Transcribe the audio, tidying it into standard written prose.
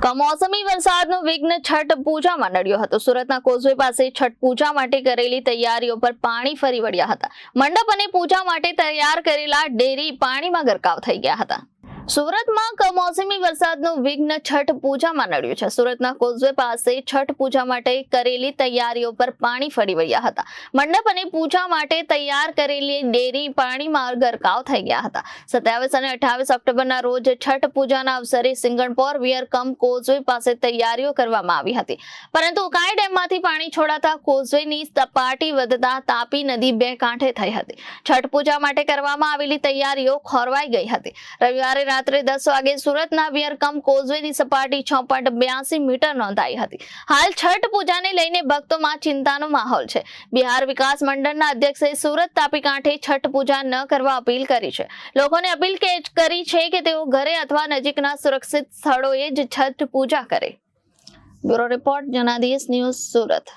કમોસમી વરસાદનું વિઘ્ન છઠ પૂજામાં નડ્યો હતો। સુરતના કોઝવે પાસે છઠ પૂજા માટે કરેલી તૈયારીઓ પર પાણી ફરી વળ્યા હતા। મંડપ અને પૂજા માટે તૈયાર કરેલા ડેરી પાણીમાં ગરકાવ થઈ ગયા હતા। સુરતમાં કમોસમી વરસાદનું વિઘ્ન છઠ પૂજામાં નડ્યું છે। સુરતના કોઝવે પાસે છઠ પૂજા માટે કરેલી તૈયારીઓ પર પાણી ફરી વળ્યા હતા। મંડપ અને પૂજા માટે તૈયાર કરેલી ડેરી પાણીમાં ગરકાવ થઈ ગયા હતા। 27 અને 28 ઓક્ટોબરના રોજ છઠ પૂજાના અવસરે સિંગણપોર વિયરકમ કોઝવે પાસે તૈયારીઓ કરવામાં આવી હતી, પરંતુ ઉકાઈ ડેમમાંથી પાણી છોડાતા કોઝવેની સપાટી વધતા તાપી નદી બે કાંઠે થઈ હતી। છઠ પૂજા માટે કરવામાં આવેલી તૈયારીઓ ખોરવાઈ ગઈ હતી। રવિવારે રાત્રે 10 વાગે સુરતના વિયરકમ કોઝવેની સપાટી 6.82 મીટર નોંધાઈ હતી। હાલ છઠ પૂજાને લઈને ભક્તોમાં ચિંતાનો માહોલ છે। બિહાર વિકાસ મંડળના અધ્યક્ષે સુરત તાપી કાંઠે છઠ પૂજા ન કરવા અપીલ કરી છે। લોકોને અપીલ કરી છે કે તેઓ ઘરે અથવા નજીકના સુરક્ષિત સ્થળોએ જ છઠ પૂજા કરે। Bureau report Janadesh news Surat.